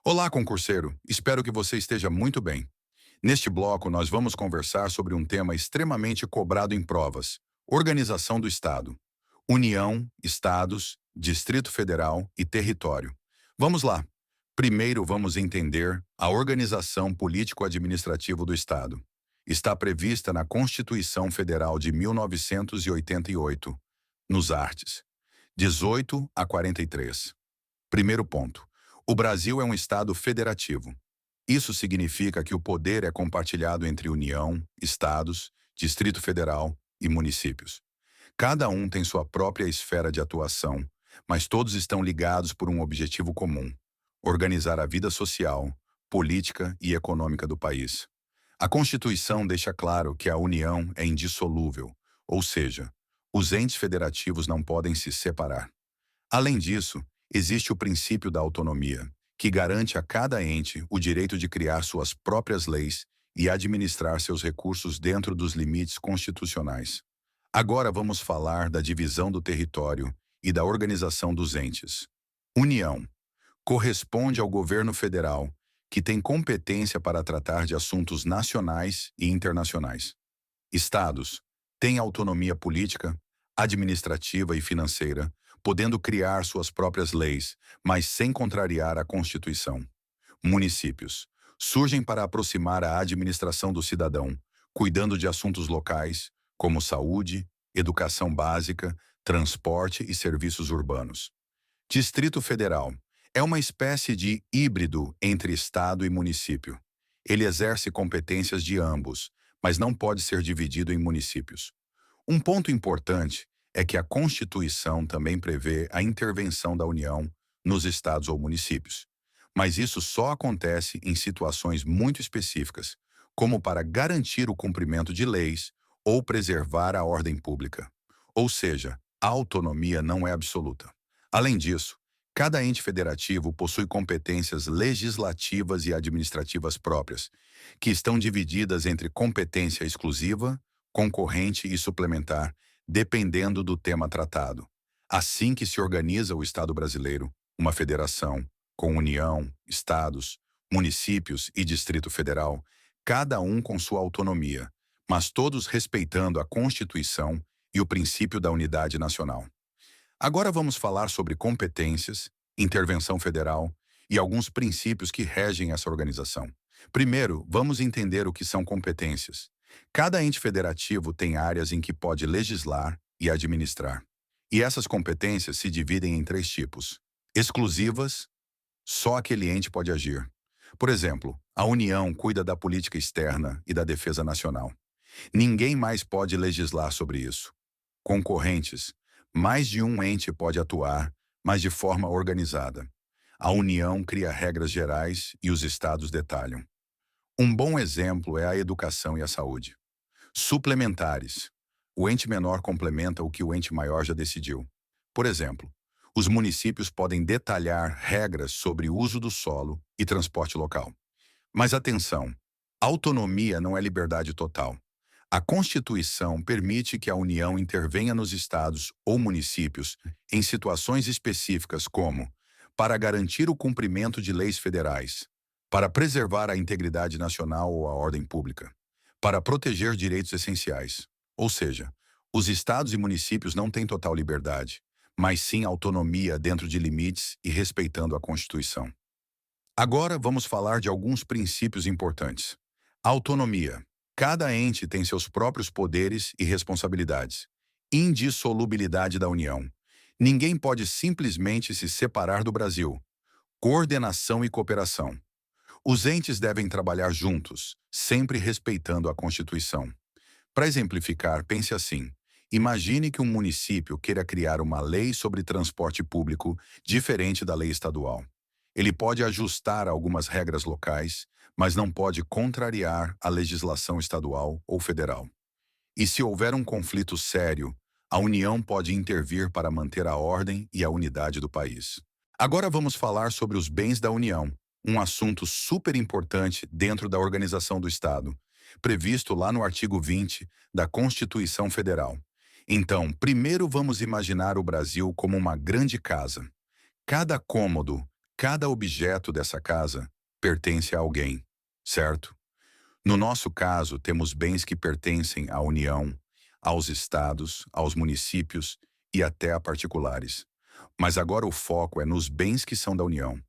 Olá, concurseiro! Espero que você esteja muito bem. Neste bloco, nós vamos conversar sobre um tema extremamente cobrado em provas: organização do Estado. União, Estados, Distrito Federal e território. Vamos lá. Primeiro, vamos entender a organização político-administrativa do Estado. Está prevista na Constituição Federal de 1988, nos arts. 18 a 43. Primeiro ponto. O Brasil é um Estado federativo. Isso significa que o poder é compartilhado entre União, Estados, Distrito Federal e municípios. Cada um tem sua própria esfera de atuação, mas todos estão ligados por um objetivo comum: organizar a vida social, política e econômica do país. A Constituição deixa claro que a União é indissolúvel, ou seja, os entes federativos não podem se separar. Além disso, existe o princípio da autonomia, que garante a cada ente o direito de criar suas próprias leis e administrar seus recursos dentro dos limites constitucionais. Agora vamos falar da divisão do território e da organização dos entes. União corresponde ao governo federal, que tem competência para tratar de assuntos nacionais e internacionais. Estados têm autonomia política, administrativa e financeira, podendo criar suas próprias leis, mas sem contrariar a Constituição. Municípios surgem para aproximar a administração do cidadão, cuidando de assuntos locais, como saúde, educação básica, transporte e serviços urbanos. Distrito Federal é uma espécie de híbrido entre Estado e município. Ele exerce competências de ambos, mas não pode ser dividido em municípios. Um ponto importante é que a Constituição também prevê a intervenção da União nos estados ou municípios. Mas isso só acontece em situações muito específicas, como para garantir o cumprimento de leis ou preservar a ordem pública. Ou seja, a autonomia não é absoluta. Além disso, cada ente federativo possui competências legislativas e administrativas próprias, que estão divididas entre competência exclusiva, concorrente e suplementar, dependendo do tema tratado. Assim que se organiza o Estado brasileiro, uma federação, com União, Estados, municípios e Distrito Federal, cada um com sua autonomia, mas todos respeitando a Constituição e o princípio da unidade nacional. Agora vamos falar sobre competências, intervenção federal e alguns princípios que regem essa organização. Primeiro, vamos entender o que são competências. Cada ente federativo tem áreas em que pode legislar e administrar. E essas competências se dividem em três tipos. Exclusivas, só aquele ente pode agir. Por exemplo, a União cuida da política externa e da defesa nacional. Ninguém mais pode legislar sobre isso. Concorrentes, mais de um ente pode atuar, mas de forma organizada. A União cria regras gerais e os estados detalham. Um bom exemplo é a educação e a saúde. Suplementares. O ente menor complementa o que o ente maior já decidiu. Por exemplo, os municípios podem detalhar regras sobre uso do solo e transporte local. Mas atenção, autonomia não é liberdade total. A Constituição permite que a União intervenha nos estados ou municípios em situações específicas como para garantir o cumprimento de leis federais, para preservar a integridade nacional ou a ordem pública, para proteger direitos essenciais. Ou seja, os estados e municípios não têm total liberdade, mas sim autonomia dentro de limites e respeitando a Constituição. Agora vamos falar de alguns princípios importantes. Autonomia. Cada ente tem seus próprios poderes e responsabilidades. Indissolubilidade da União. Ninguém pode simplesmente se separar do Brasil. Coordenação e cooperação. Os entes devem trabalhar juntos, sempre respeitando a Constituição. Para exemplificar, pense assim. Imagine que um município queira criar uma lei sobre transporte público diferente da lei estadual. Ele pode ajustar algumas regras locais, mas não pode contrariar a legislação estadual ou federal. E se houver um conflito sério, a União pode intervir para manter a ordem e a unidade do país. Agora vamos falar sobre os bens da União, um assunto super importante dentro da organização do Estado, previsto lá no artigo 20 da Constituição Federal. Então, primeiro vamos imaginar o Brasil como uma grande casa. Cada cômodo, Cada objeto dessa casa pertence a alguém, certo? No nosso caso, temos bens que pertencem à União, aos estados, aos municípios e até a particulares. Mas agora o foco é nos bens que são da União.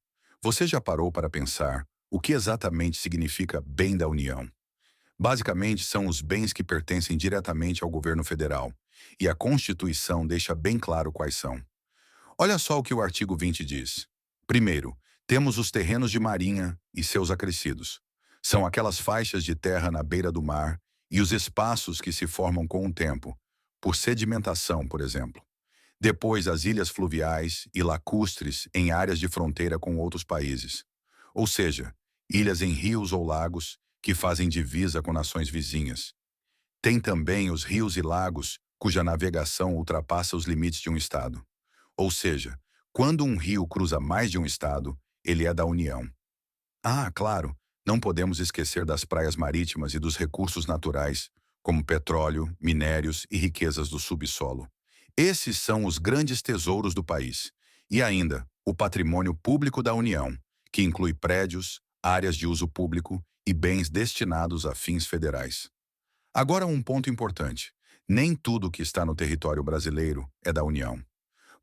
Você já parou para pensar o que exatamente significa bem da União? Basicamente, são os bens que pertencem diretamente ao governo federal, e a Constituição deixa bem claro quais são. Olha só o que o artigo 20 diz. Primeiro, temos os terrenos de marinha e seus acrescidos. São aquelas faixas de terra na beira do mar e os espaços que se formam com o tempo, por sedimentação, por exemplo. Depois, as ilhas fluviais e lacustres em áreas de fronteira com outros países. Ou seja, ilhas em rios ou lagos que fazem divisa com nações vizinhas. Tem também os rios e lagos cuja navegação ultrapassa os limites de um estado. Ou seja, quando um rio cruza mais de um estado, ele é da União. Ah, claro, não podemos esquecer das praias marítimas e dos recursos naturais, como petróleo, minérios e riquezas do subsolo. Esses são os grandes tesouros do país. E ainda, o patrimônio público da União, que inclui prédios, áreas de uso público e bens destinados a fins federais. Agora um ponto importante. Nem tudo que está no território brasileiro é da União.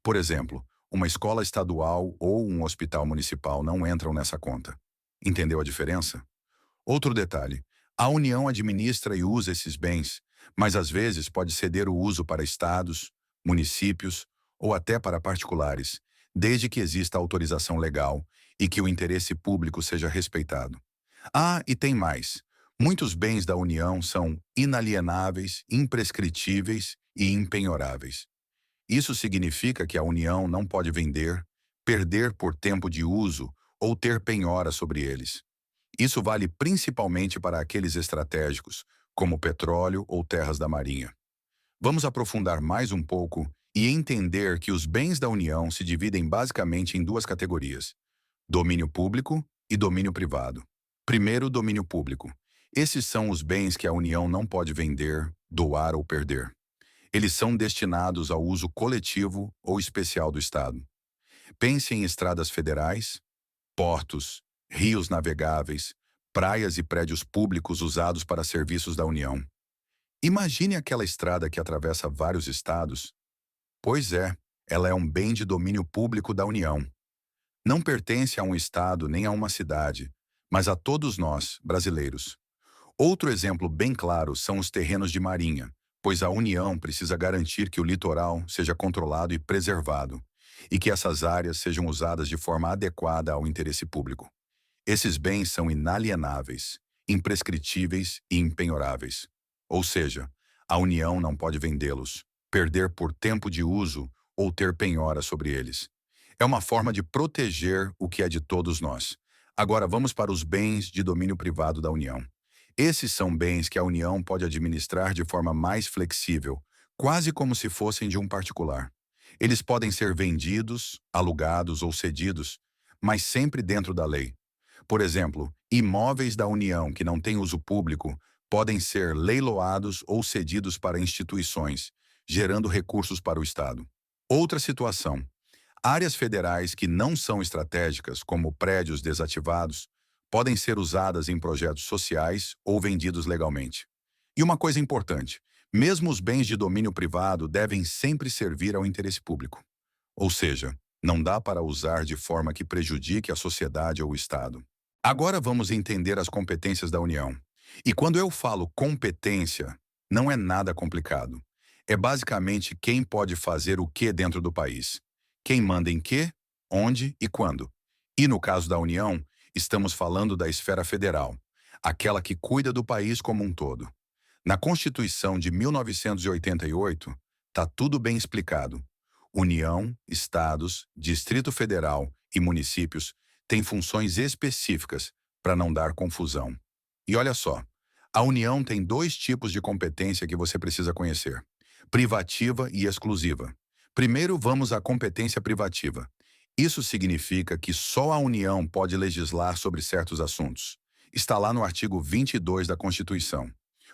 Por exemplo, uma escola estadual ou um hospital municipal não entram nessa conta. Entendeu a diferença? Outro detalhe: a União administra e usa esses bens, mas às vezes pode ceder o uso para estados, municípios ou até para particulares, desde que exista autorização legal e que o interesse público seja respeitado. Ah, e tem mais. Muitos bens da União são inalienáveis, imprescritíveis e impenhoráveis. Isso significa que a União não pode vender, perder por tempo de uso ou ter penhora sobre eles. Isso vale principalmente para aqueles estratégicos, como petróleo ou terras da Marinha. Vamos aprofundar mais um pouco e entender que os bens da União se dividem basicamente em duas categorias: domínio público e domínio privado. Primeiro, domínio público. Esses são os bens que a União não pode vender, doar ou perder. Eles são destinados ao uso coletivo ou especial do Estado. Pense em estradas federais, portos, rios navegáveis, praias e prédios públicos usados para serviços da União. Imagine aquela estrada que atravessa vários estados. Pois é, ela é um bem de domínio público da União. Não pertence a um estado nem a uma cidade, mas a todos nós, brasileiros. Outro exemplo bem claro são os terrenos de marinha, pois a União precisa garantir que o litoral seja controlado e preservado, e que essas áreas sejam usadas de forma adequada ao interesse público. Esses bens são inalienáveis, imprescritíveis e impenhoráveis. Ou seja, a União não pode vendê-los, perder por tempo de uso ou ter penhora sobre eles. É uma forma de proteger o que é de todos nós. Agora vamos para os bens de domínio privado da União. Esses são bens que a União pode administrar de forma mais flexível, quase como se fossem de um particular. Eles podem ser vendidos, alugados ou cedidos, mas sempre dentro da lei. Por exemplo, imóveis da União que não têm uso público podem ser leiloados ou cedidos para instituições, gerando recursos para o Estado. Outra situação: áreas federais que não são estratégicas, como prédios desativados, podem ser usadas em projetos sociais ou vendidos legalmente. E uma coisa importante: mesmo os bens de domínio privado devem sempre servir ao interesse público. Ou seja, não dá para usar de forma que prejudique a sociedade ou o Estado. Agora vamos entender as competências da União. E quando eu falo competência, não é nada complicado. É basicamente quem pode fazer o que dentro do país. Quem manda em quê, onde e quando. E no caso da União, estamos falando da esfera federal, aquela que cuida do país como um todo. Na Constituição de 1988, está tudo bem explicado. União, estados, Distrito Federal e municípios têm funções específicas para não dar confusão. E olha só, a União tem dois tipos de competência que você precisa conhecer: privativa e exclusiva. Primeiro, vamos à competência privativa. Isso significa que só a União pode legislar sobre certos assuntos. Está lá no artigo 22 da Constituição.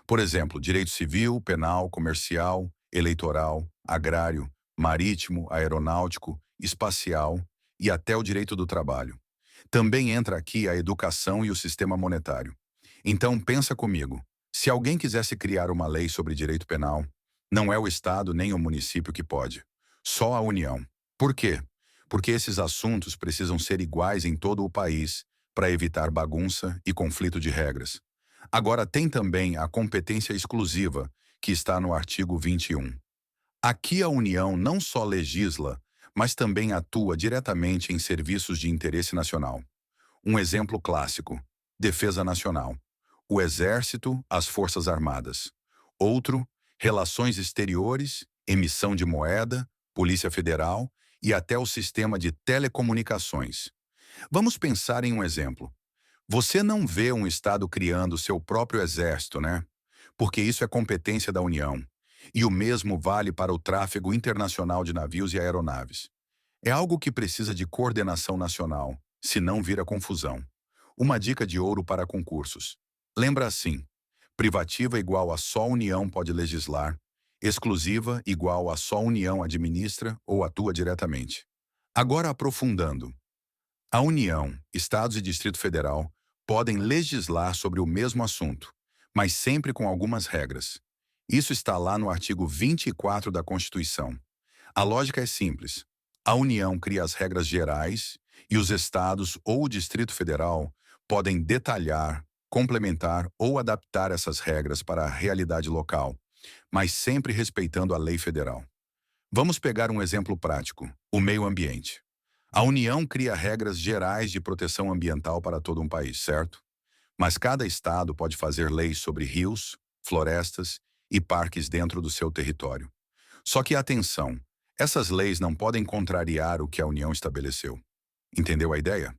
Por exemplo, direito civil, penal, comercial, eleitoral, agrário, marítimo, aeronáutico, espacial, e até o direito do trabalho. Também entra aqui a educação e o sistema monetário. Então, pensa comigo. Se alguém quisesse criar uma lei sobre direito penal, não é o Estado nem o município que pode. Só a União. Por quê? Porque esses assuntos precisam ser iguais em todo o país para evitar bagunça e conflito de regras. Agora, tem também a competência exclusiva, que está no artigo 21. Aqui a União não só legisla, mas também atua diretamente em serviços de interesse nacional. Um exemplo clássico: Defesa Nacional. O Exército, as Forças Armadas. Outro: Relações Exteriores, emissão de moeda, Polícia Federal e até o sistema de telecomunicações. Vamos pensar em um exemplo. Você não vê um Estado criando seu próprio exército, né? Porque isso é competência da União. E o mesmo vale para o tráfego internacional de navios e aeronaves. É algo que precisa de coordenação nacional, senão vira confusão. Uma dica de ouro para concursos. Lembra assim: privativa igual a só União pode legislar, exclusiva igual a só União administra ou atua diretamente. Agora aprofundando. A União, Estados e Distrito Federal podem legislar sobre o mesmo assunto, mas sempre com algumas regras. Isso está lá no artigo 24 da Constituição. A lógica é simples. A União cria as regras gerais e os estados ou o Distrito Federal podem detalhar, complementar ou adaptar essas regras para a realidade local, mas sempre respeitando a lei federal. Vamos pegar um exemplo prático: o meio ambiente. A União cria regras gerais de proteção ambiental para todo um país, certo? Mas cada estado pode fazer leis sobre rios, florestas e parques dentro do seu território. Só que atenção, essas leis não podem contrariar o que a União estabeleceu. Entendeu a ideia?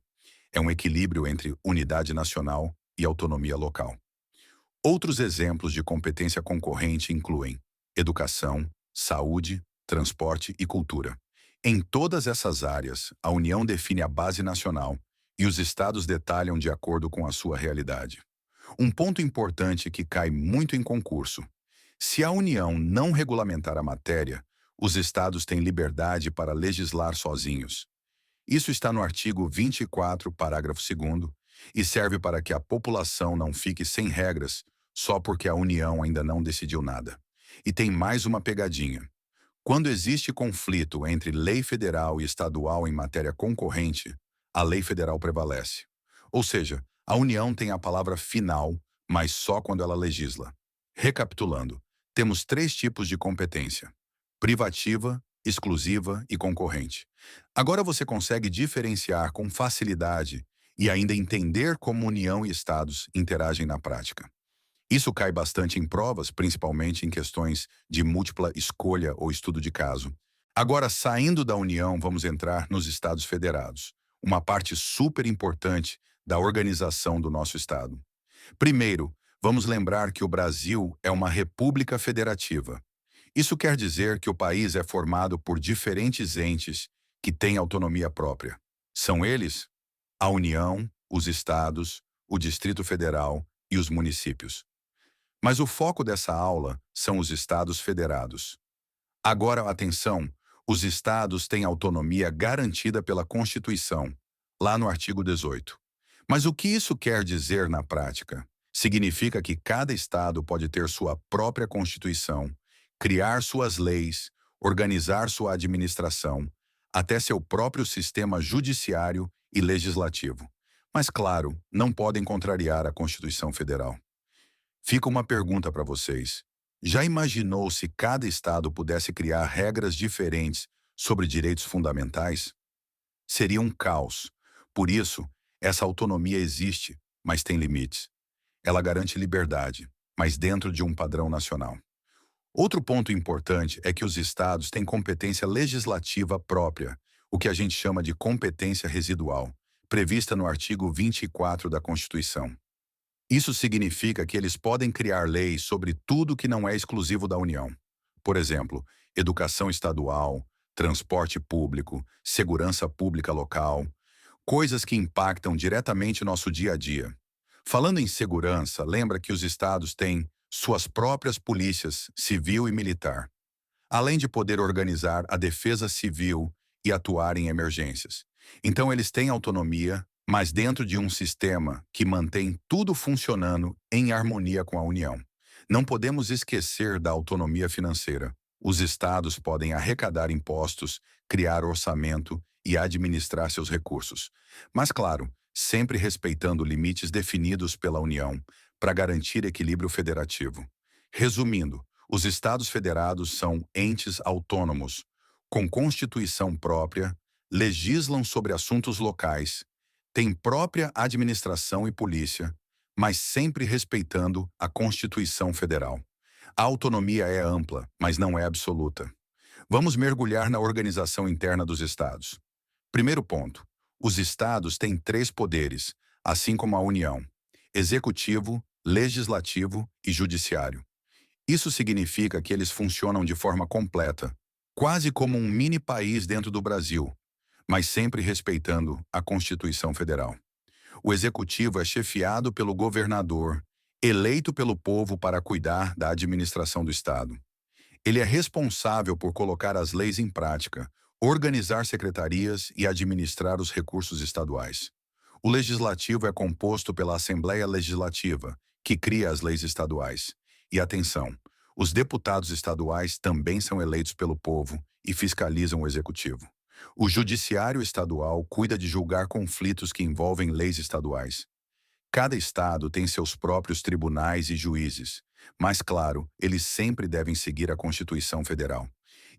É um equilíbrio entre unidade nacional e autonomia local. Outros exemplos de competência concorrente incluem educação, saúde, transporte e cultura. Em todas essas áreas, a União define a base nacional e os estados detalham de acordo com a sua realidade. Um ponto importante que cai muito em concurso: se a União não regulamentar a matéria, os estados têm liberdade para legislar sozinhos. Isso está no artigo 24, parágrafo 2º, e serve para que a população não fique sem regras só porque a União ainda não decidiu nada. E tem mais uma pegadinha. Quando existe conflito entre lei federal e estadual em matéria concorrente, a lei federal prevalece. Ou seja, a União tem a palavra final, mas só quando ela legisla. Recapitulando, temos 3 tipos de competência: privativa, exclusiva e concorrente. Agora você consegue diferenciar com facilidade e ainda entender como União e Estados interagem na prática. Isso cai bastante em provas, principalmente em questões de múltipla escolha ou estudo de caso. Agora, saindo da União, vamos entrar nos Estados Federados, uma parte super importante da organização do nosso Estado. Primeiro, vamos lembrar que o Brasil é uma república federativa. Isso quer dizer que o país é formado por diferentes entes que têm autonomia própria. São eles: a União, os estados, o Distrito Federal e os municípios. Mas o foco dessa aula são os estados federados. Agora, atenção, os estados têm autonomia garantida pela Constituição, lá no artigo 18. Mas o que isso quer dizer na prática? Significa que cada estado pode ter sua própria Constituição, criar suas leis, organizar sua administração, até seu próprio sistema judiciário e legislativo. Mas, claro, não podem contrariar a Constituição Federal. Fica uma pergunta para vocês. Já imaginou se cada estado pudesse criar regras diferentes sobre direitos fundamentais? Seria um caos. Por isso, essa autonomia existe, mas tem limites. Ela garante liberdade, mas dentro de um padrão nacional. Outro ponto importante é que os estados têm competência legislativa própria, o que a gente chama de competência residual, prevista no artigo 24 da Constituição. Isso significa que eles podem criar leis sobre tudo que não é exclusivo da União. Por exemplo, educação estadual, transporte público, segurança pública local, coisas que impactam diretamente nosso dia a dia. Falando em segurança, lembra que os estados têm suas próprias polícias civil e militar, além de poder organizar a defesa civil e atuar em emergências. Então, eles têm autonomia, mas dentro de um sistema que mantém tudo funcionando em harmonia com a União. Não podemos esquecer da autonomia financeira. Os estados podem arrecadar impostos, criar orçamento e administrar seus recursos. Mas, claro, sempre respeitando limites definidos pela União para garantir equilíbrio federativo. Resumindo, os estados federados são entes autônomos, com constituição própria, legislam sobre assuntos locais, têm própria administração e polícia, mas sempre respeitando a Constituição Federal. A autonomia é ampla, mas não é absoluta. Vamos mergulhar na organização interna dos estados. Primeiro ponto: os estados têm três poderes, assim como a União: executivo, legislativo e judiciário. Isso significa que eles funcionam de forma completa, quase como um mini país dentro do Brasil, mas sempre respeitando a Constituição Federal. O executivo é chefiado pelo governador, eleito pelo povo para cuidar da administração do Estado. Ele é responsável por colocar as leis em prática, organizar secretarias e administrar os recursos estaduais. O legislativo é composto pela Assembleia Legislativa, que cria as leis estaduais. E atenção, os deputados estaduais também são eleitos pelo povo e fiscalizam o executivo. O judiciário estadual cuida de julgar conflitos que envolvem leis estaduais. Cada estado tem seus próprios tribunais e juízes, mas, claro, eles sempre devem seguir a Constituição Federal.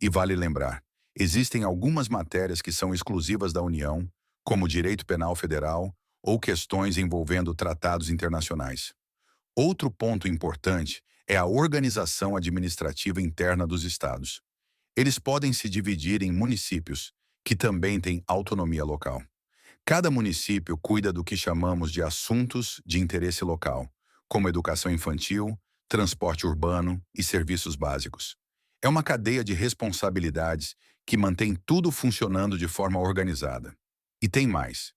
E vale lembrar, existem algumas matérias que são exclusivas da União, como direito penal federal ou questões envolvendo tratados internacionais. Outro ponto importante é a organização administrativa interna dos estados. Eles podem se dividir em municípios, que também têm autonomia local. Cada município cuida do que chamamos de assuntos de interesse local, como educação infantil, transporte urbano e serviços básicos. É uma cadeia de responsabilidades que mantém tudo funcionando de forma organizada. E tem mais.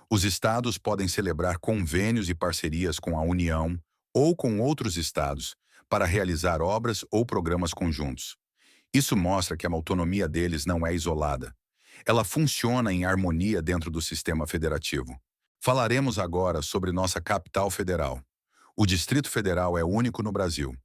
Os estados podem celebrar convênios e parcerias com a União ou com outros estados para realizar obras ou programas conjuntos. Isso mostra que a autonomia deles não é isolada. Ela funciona em harmonia dentro do sistema federativo. Falaremos agora sobre nossa capital federal. O Distrito Federal é único no Brasil.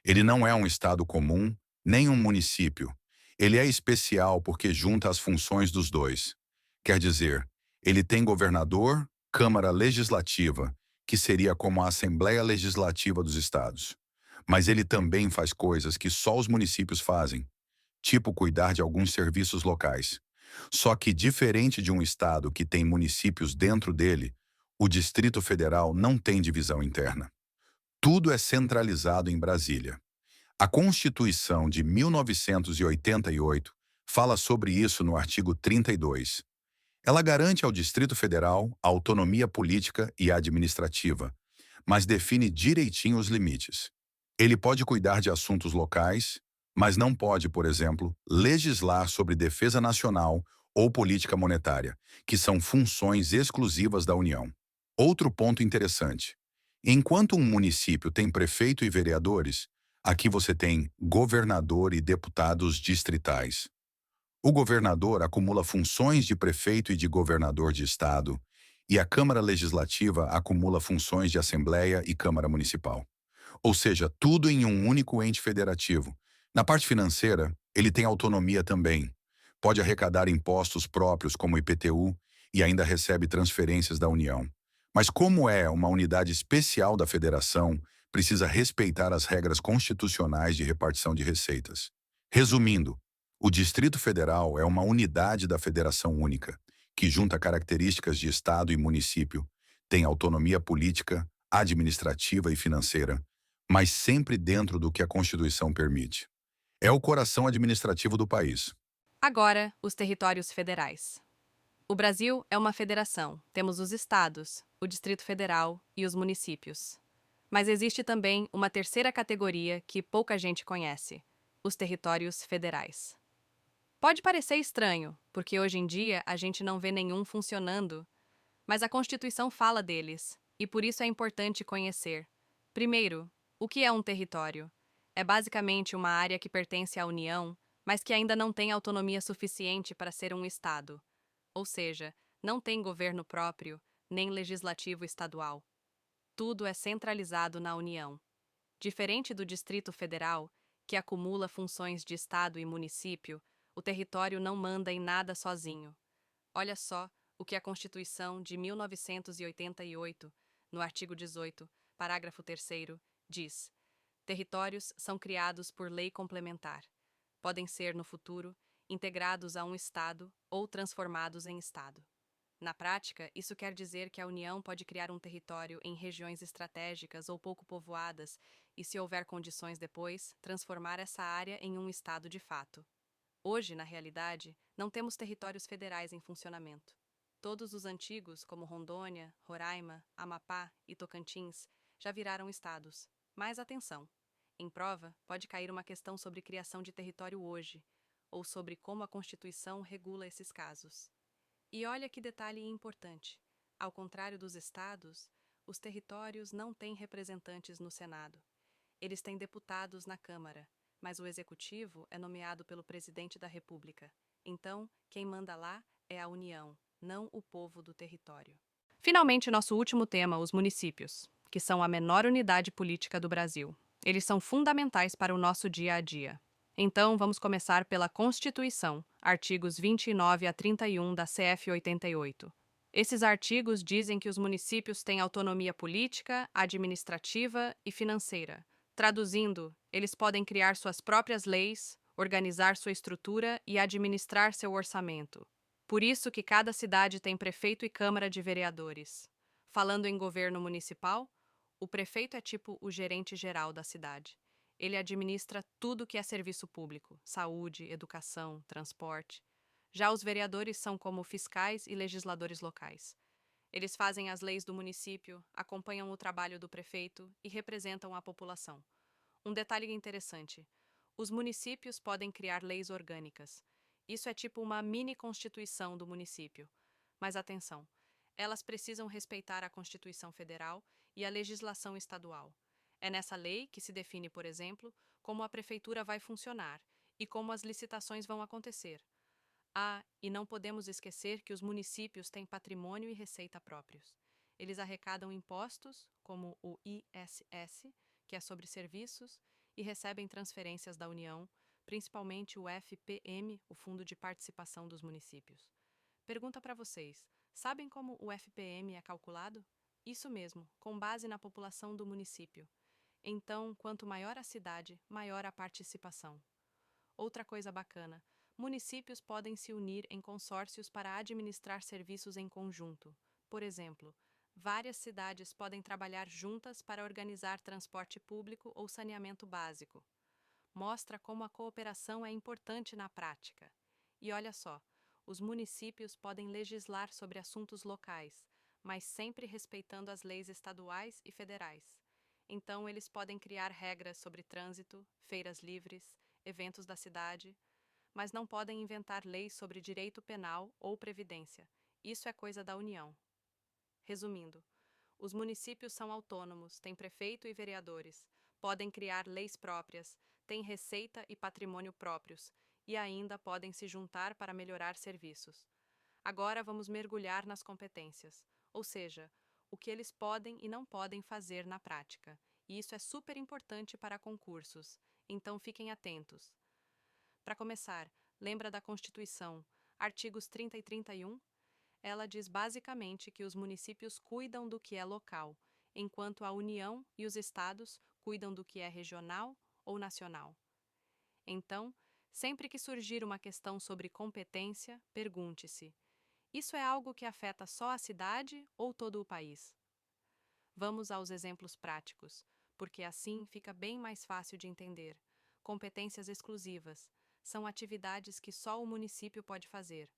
Ele não é um estado comum, nem um município. Ele é especial porque junta as funções dos dois. Quer dizer, ele tem governador, Câmara Legislativa, que seria como a Assembleia Legislativa dos estados. Mas ele também faz coisas que só os municípios fazem, tipo cuidar de alguns serviços locais. Só que, diferente de um estado que tem municípios dentro dele, o Distrito Federal não tem divisão interna. Tudo é centralizado em Brasília. A Constituição de 1988 fala sobre isso no artigo 32. Ela garante ao Distrito Federal a autonomia política e administrativa, mas define direitinho os limites. Ele pode cuidar de assuntos locais, mas não pode, por exemplo, legislar sobre defesa nacional ou política monetária, que são funções exclusivas da União. Outro ponto interessante: enquanto um município tem prefeito e vereadores, aqui você tem governador e deputados distritais. O governador acumula funções de prefeito e de governador de estado, e a Câmara Legislativa acumula funções de Assembleia e Câmara Municipal. Ou seja, tudo em um único ente federativo. Na parte financeira, ele tem autonomia também. Pode arrecadar impostos próprios, como o IPTU, e ainda recebe transferências da União. Mas como é uma unidade especial da federação, precisa respeitar as regras constitucionais de repartição de receitas. Resumindo, o Distrito Federal é uma unidade da Federação Única, que junta características de Estado e município, tem autonomia política, administrativa e financeira, mas sempre dentro do que a Constituição permite. É o coração administrativo do país. Agora, os territórios federais. O Brasil é uma federação. Temos os estados, o Distrito Federal e os municípios. Mas existe também uma terceira categoria que pouca gente conhece: os territórios federais. Pode parecer estranho, porque hoje em dia a gente não vê nenhum funcionando, mas a Constituição fala deles, e por isso é importante conhecer. Primeiro, o que é um território? É basicamente uma área que pertence à União, mas que ainda não tem autonomia suficiente para ser um Estado. Ou seja, não tem governo próprio, nem legislativo estadual. Tudo é centralizado na União. Diferente do Distrito Federal, que acumula funções de Estado e município, o território não manda em nada sozinho. Olha só o que a Constituição de 1988, no artigo 18, parágrafo 3º, diz: territórios são criados por lei complementar. Podem ser, no futuro, integrados a um Estado ou transformados em Estado. Na prática, isso quer dizer que a União pode criar um território em regiões estratégicas ou pouco povoadas e, se houver condições depois, transformar essa área em um Estado de fato. Hoje, na realidade, não temos territórios federais em funcionamento. Todos os antigos, como Rondônia, Roraima, Amapá e Tocantins, já viraram estados. Mas atenção! Em prova, pode cair uma questão sobre criação de território hoje, ou sobre como a Constituição regula esses casos. E olha que detalhe importante: ao contrário dos estados, os territórios não têm representantes no Senado. Eles têm deputados na Câmara, mas o executivo é nomeado pelo presidente da República. Então, quem manda lá é a União, não o povo do território. Finalmente, nosso último tema, os municípios, que são a menor unidade política do Brasil. Eles são fundamentais para o nosso dia a dia. Então, vamos começar pela Constituição, artigos 29 a 31 da CF 88. Esses artigos dizem que os municípios têm autonomia política, administrativa e financeira. Traduzindo, eles podem criar suas próprias leis, organizar sua estrutura e administrar seu orçamento. Por isso que cada cidade tem prefeito e Câmara de Vereadores. Falando em governo municipal, o prefeito é tipo o gerente geral da cidade. Ele administra tudo que é serviço público, saúde, educação, transporte. Já os vereadores são como fiscais e legisladores locais. Eles fazem as leis do município, acompanham o trabalho do prefeito e representam a população. Um detalhe interessante: os municípios podem criar leis orgânicas. Isso é tipo uma mini-constituição do município. Mas atenção, elas precisam respeitar a Constituição Federal e a legislação estadual. É nessa lei que se define, por exemplo, como a prefeitura vai funcionar e como as licitações vão acontecer. E não podemos esquecer que os municípios têm patrimônio e receita próprios. Eles arrecadam impostos, como o ISS, que é sobre serviços, e recebem transferências da União, principalmente o FPM, o Fundo de Participação dos Municípios. Pergunta para vocês: sabem como o FPM é calculado? Isso mesmo, com base na população do município. Então, quanto maior a cidade, maior a participação. Outra coisa bacana: municípios podem se unir em consórcios para administrar serviços em conjunto. Por exemplo, várias cidades podem trabalhar juntas para organizar transporte público ou saneamento básico. Mostra como a cooperação é importante na prática. E olha só, os municípios podem legislar sobre assuntos locais, mas sempre respeitando as leis estaduais e federais. Então, eles podem criar regras sobre trânsito, feiras livres, eventos da cidade, mas não podem inventar leis sobre direito penal ou previdência. Isso é coisa da União. Resumindo, os municípios são autônomos, têm prefeito e vereadores, podem criar leis próprias, têm receita e patrimônio próprios e ainda podem se juntar para melhorar serviços. Agora vamos mergulhar nas competências, ou seja, o que eles podem e não podem fazer na prática. E isso é super importante para concursos, então fiquem atentos. Para começar, lembra da Constituição, artigos 30 e 31? Ela diz basicamente que os municípios cuidam do que é local, enquanto a União e os estados cuidam do que é regional ou nacional. Então, sempre que surgir uma questão sobre competência, pergunte-se: isso é algo que afeta só a cidade ou todo o país? Vamos aos exemplos práticos, porque assim fica bem mais fácil de entender. Competências exclusivas são atividades que só o município pode fazer.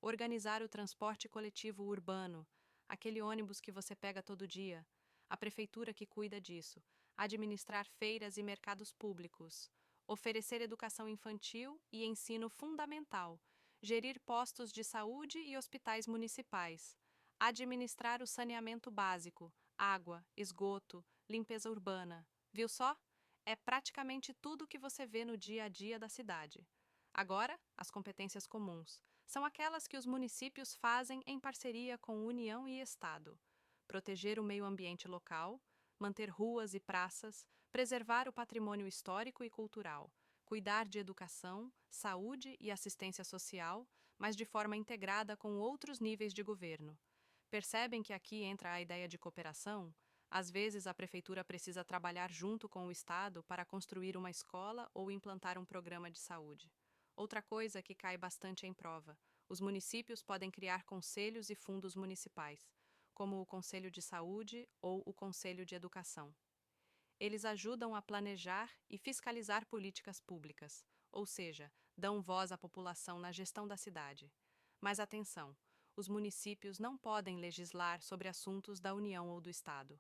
Organizar o transporte coletivo urbano, aquele ônibus que você pega todo dia, a prefeitura que cuida disso, administrar feiras e mercados públicos, oferecer educação infantil e ensino fundamental, gerir postos de saúde e hospitais municipais, administrar o saneamento básico, água, esgoto, limpeza urbana. Viu só? É praticamente tudo o que você vê no dia a dia da cidade. Agora, as competências comuns São aquelas que os municípios fazem em parceria com União e Estado. Proteger o meio ambiente local, manter ruas e praças, preservar o patrimônio histórico e cultural, cuidar de educação, saúde e assistência social, mas de forma integrada com outros níveis de governo. Percebem que aqui entra a ideia de cooperação? Às vezes, a prefeitura precisa trabalhar junto com o Estado para construir uma escola ou implantar um programa de saúde. Outra coisa que cai bastante em prova: os municípios podem criar conselhos e fundos municipais, como o Conselho de Saúde ou o Conselho de Educação. Eles ajudam a planejar e fiscalizar políticas públicas, ou seja, dão voz à população na gestão da cidade. Mas atenção, os municípios não podem legislar sobre assuntos da União ou do Estado.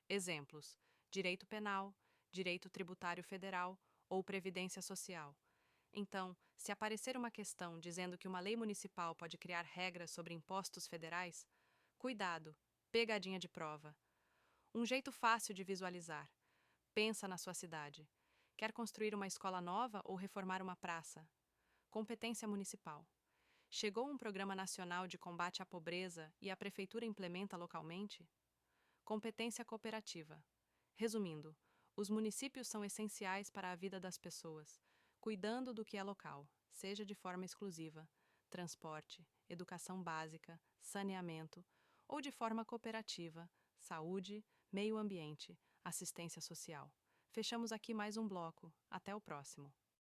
Exemplos: direito penal, direito tributário federal ou previdência social. Então, se aparecer uma questão dizendo que uma lei municipal pode criar regras sobre impostos federais, cuidado, pegadinha de prova. Um jeito fácil de visualizar. Pensa na sua cidade. Quer construir uma escola nova ou reformar uma praça? Competência municipal. Chegou um programa nacional de combate à pobreza e a prefeitura implementa localmente? Competência cooperativa. Resumindo, os municípios são essenciais para a vida das pessoas, cuidando do que é local, seja de forma exclusiva, transporte, educação básica, saneamento, ou de forma cooperativa, saúde, meio ambiente, assistência social. Fechamos aqui mais um bloco. Até o próximo.